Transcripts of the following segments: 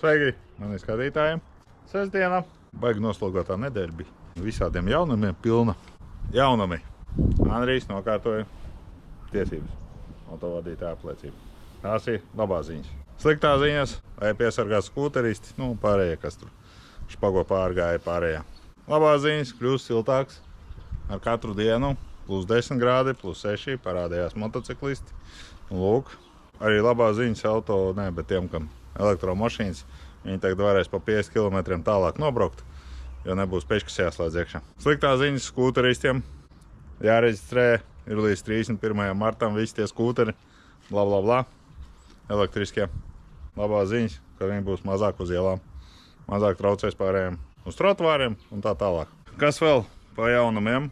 Sveiki, mani skatītājiem. Sestdiena, baigi noslogotā nedēļa bija. Visādiem jaunumiem pilna. Jaunumi. Andrijs nokārtoja tiesības. Autovadītāja apliecība. Tās ir labās ziņas. Sliktā ziņas, vai piesargās skūteristi, pārējie, kas tur špago pārgāja pārējā. Labās ziņas, kļūst siltāks ar katru dienu. Plus 10 grādi, plus 6 parādījās motociklisti. Un lūk, arī labās ziņas bet tiem, kam elektromašīnas, viņi tagad varēs pa 50 km tālāk nobraukt, jo nebūs peškas jāslēdz iekšā. Sliktā ziņas skūteristiem jāreģistrē ir līdz 31. martam visi tie skūteri, elektriskie. Labās ziņas, ka viņi būs mazāk uz ielām, mazāk traucēs pārējiem uz trotuāriem un tā tālāk. Kas vēl pa jaunumiem?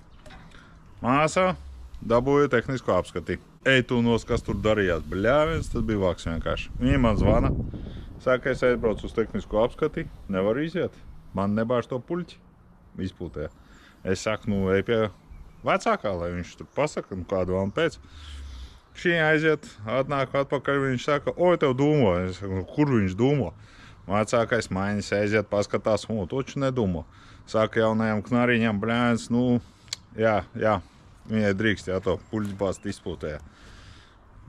Māsā dabūja tehnisko apskati. Ej, tu nos, kas tur darījās, bļāviens, tas bija vāks vienkārši. Viņa man zvana, saka, es aizbraucu uz tehnisko apskati, nevaru iziet. Man nebāž to puļķi izpūtē. Es saku, ej pie vecākā, lai viņš tur pasaka, kādu vēl pēc. Šī aiziet, atnāk atpakaļ, viņš saka, oj, tev dūmo. Es saku, kur viņš dūmo? Vecākais maiņas aiziet, paskatās, toču nedūmo. Saka jaunajam knariņam, bļāviens, jā. Viņai drīkst, to puļķi bāzt izpūtējā.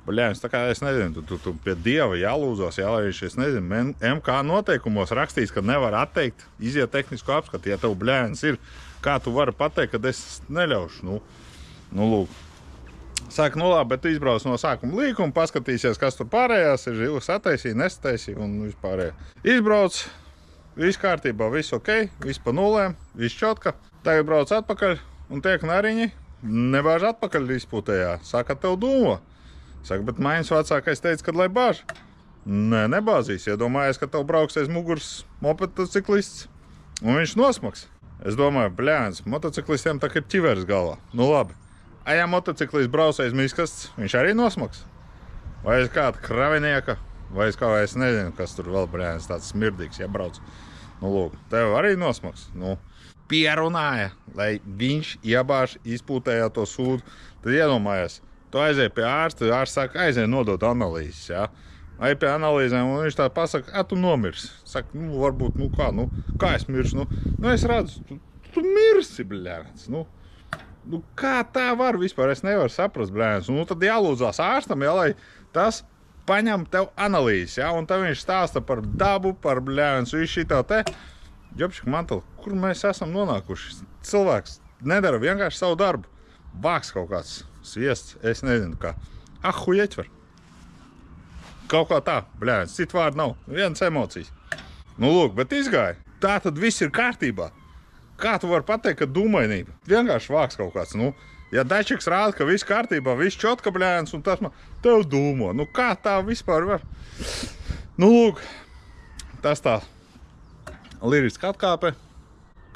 Bļēns, tā kā es nezinu, tu pie Dieva jālūzos, lai viņš, es nezinu, MK noteikumos rakstīs, ka nevar atteikt, iziet tehnisko apskati. Ja tev bļēns ir, kā tu vari pateikt, kad es neļaušu? Lūk. Saka, labi, bet tu izbrauc no sākuma līkuma, paskatīsies, kas tur pārējās ir, sataisīja, nesataisīja un vispārējā. Izbrauc, viss kārtībā, viss ok, viss pa nulēm, viss čotka. Tagad brauc atpakaļ un tiek nariņi. Nebāž atpakaļ izpūtējā. Saka, tev dūmo. Saka, bet maiņas vecākais teica, kad lai bāž. Nē, nebāzīs. Iedomājies, ka tev brauks aiz muguras motociklists un viņš nosmaks. Es domāju, bļēns, motociklistiem tā ir ķivers galvā. Labi. Ja motociklists brauc aiz miskasts, viņš arī nosmaks. Vai aiz kāda kravinieka, vai aiz kā, es nezinu, kas tur vēl bļēns tāds smirdīgs, ja brauc. Lūk, tev arī nosmaks. Pierunāja, lai viņš iebāž izpūtējā to sūdu. Tad iedomājies, tu aizēji pie ārsta, ārsts saka, aizēji nodot analīzes, jā. Vai pie analīzēm, un viņš tā pasaka, tu nomirs. Saka, varbūt, kā es miršu? Es redzu, tu mirsi, bļēns. Kā tā var vispār? Es nevaru saprast, bļēns. Tad jālūdzās ārstam, lai tas paņem tev analīzes, jā. Un tad viņš stāsta par dabu, par bļēns, visu šitā te. Ģopšik mantali, kur mēs esam nonākuši? Cilvēks nedara vienkārši savu darbu. Vāks kaut kāds sviests, es nezinu kā. Hujeķver. Kaut kā tā, bļēns, citu vārdu nav. Vienas emocijas. Lūk, bet izgāja. Tā tad viss ir kārtībā. Kā tu vari pateikt, ka dūmainība? Vienkārši vāks kaut kāds. Ja dačiks rāda, ka viss kārtībā, viss čotka, bļēns, un tas man tev dūmo. Kā tā vispār var? Lūk, tas tā. Liriska atkāpe,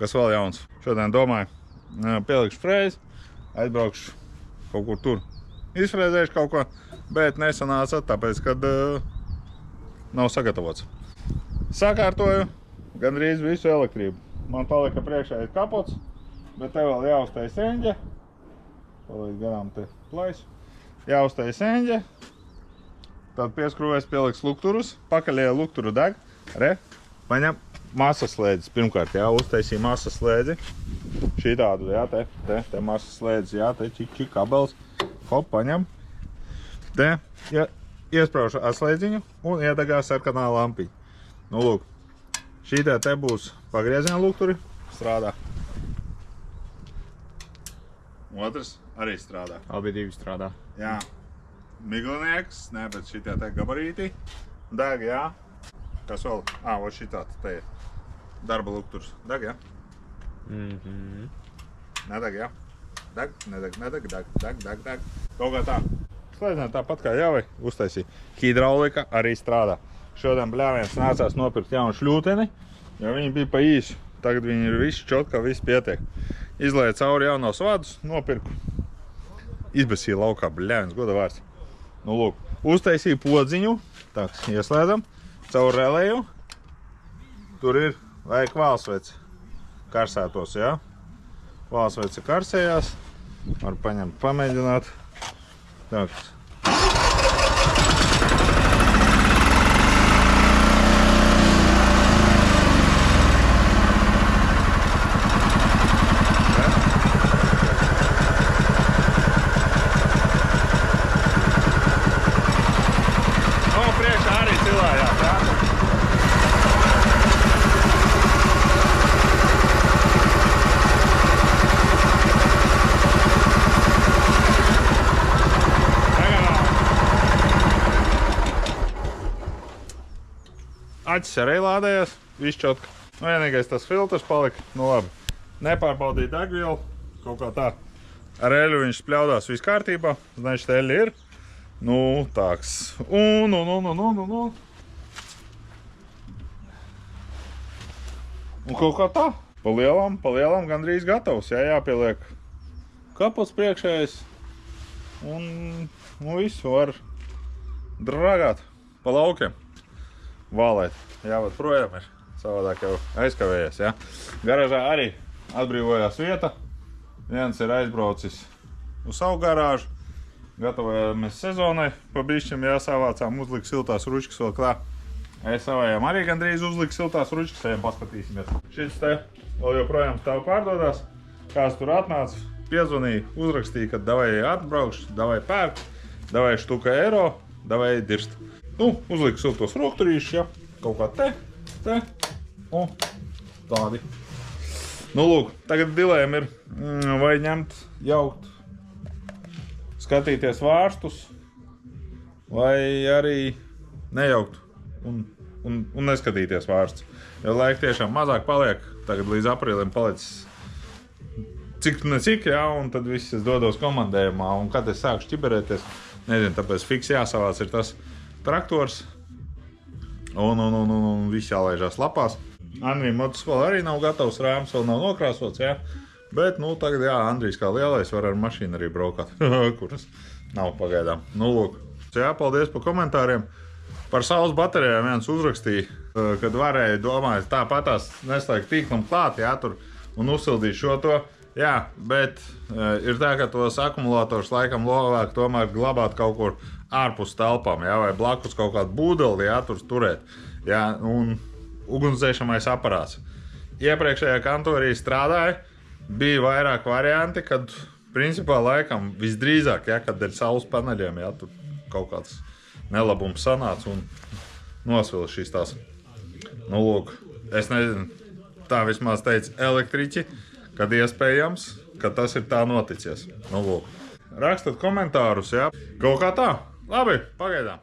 kas vēl jauns. Šodien domāju, pielikšu frēzi, aizbraukšu kaut kur tur. Izfrēzēšu kaut ko, bet nesanāca, tāpēc, kad nav sagatavots. Sakārtoju gandrīz visu elektrību. Man palika priekšā ir kapots, bet te vēl jāuztais eņģe. Palīdz garām te plaisu. Jāuztais eņģe. Tad pieskrūvēs, pieliks lukturus, pakaļējā lukturu deg. Paņem masas slēdzes. Pirmkārt, uztaisīja masas slēdzi. Šī tādu, te masas slēdzes, te čik kabels. Hop, paņem. Te iespraušu atslēdziņu un iedegās sarkanā lampiņa. Lūk, šī te būs pagrieziena lukturi. Strādā. Otrs arī strādā. Abi divi strādā. Jā. Miglinieks, bet šī te gabarīti. Deg, jā. Kas vēl? Šitā te ir darba lukturs. Deg, jā? Nedeg, jā? Deg, nedeg. Kaut kā tā. Slēdzināt tāpat kā jau uztaisīja. Hidraulika arī strādā. Šodien bļāviens nācās nopirkt jaunu šļūteni, jo viņi bija pa īsu. Tagad viņi ir visi čotka, viss pietiek. Izlēja cauri jaunos vadus, nopirku. Izbesīja laukā, bļāviens, goda vārds. Lūk, uztaisīja podziņu. Tāks, ieslēdzam. Caur relēju. Tur ir, vajag valsveci karsētos, jā. Valsveci karsējās. Var paņemt, pamēģināt. Tāks. Acis arī lādējās, viss čotka. Vienīgais tas filtrs palika, nu labi. Nepārbaudīja degvielu, kaut kā tā. Ar eļu viņš spļaudās viss kārtībā, znači eļa ir. Nu, tāks. Un. Un kaut kā tā. Pa lielam gandrīz gatavs, jāpieliek kapots priekšējais. Un visu var dragāt pa laukiem. Vālēt. Jāvad projām ir. Savādāk jau aizkavējies, ja. Garažā arī atbrīvojās vieta. Viens ir aizbraucis uz savu garāžu. Gatavojamies sezonai. Pa bišķim jāsavācām, uzlikt siltās ručkas vēl klā. Es savajām arī gandrīz uzliku siltās ručkas, ejam paskatīsimies. Šis te vēl joprojām stāv pārdodās. Kāds tur atnāca, piezvanīja, uzrakstīja, ka davai atbraukšu, davai pērk, davai štuka eiro, davai dirst. Nu, uzliku siltos rokturīšus, ja, kaut kā te, un tādi. Nu, lūk, tagad dilēma ir, vai ņemt, jaukt, skatīties vārstus, vai arī nejaukt un neskatīties vārstus. Jo laika tiešām mazāk paliek, tagad līdz aprīlim palicis cik necik, jā, un tad viss es dodos komandējumā, un kad es sāku šķiberēties, nezinu, tāpēc fiks jāsavāc ir tas traktors, un viss jālaižās lapās. Andrijam motus vēl arī nav gatavs, rāms vēl nav nokrāsots, jā, bet, nu, tagad, jā, Andrijs kā lielais var ar mašīnu arī braukāt, kuras nav pagaidām. Nu, lūk, jā, paldies par komentāriem. Par saules baterijām viens uzrakstīja, kad varēja domāt, tāpatās neslēgt tīklam klāt, jā, tur, un uzsildīt šo to. Jā, bet ir tā, ka tos akumulators laikam labāk tomēr glabāt kaut kur ārpus telpām, jā, vai blakus kaut kādu būdeli, jā, tur turēt, jā, un ugunsdzēšamais aparāts. Iepriekšējā kantorī strādāja, bija vairāk varianti, kad principā laikam visdrīzāk, jā, kad ir saules paneļiem, jā, tur kaut kāds nelabums sanāca un nosvila šīs tās. Nu, lūk, es nezinu, tā vismaz teica elektriķi, kad iespējams, ka tas ir tā noticies. Nu, lūk. Rakstat komentārus, jā. Kaut kā tā. Labi, pagaidām.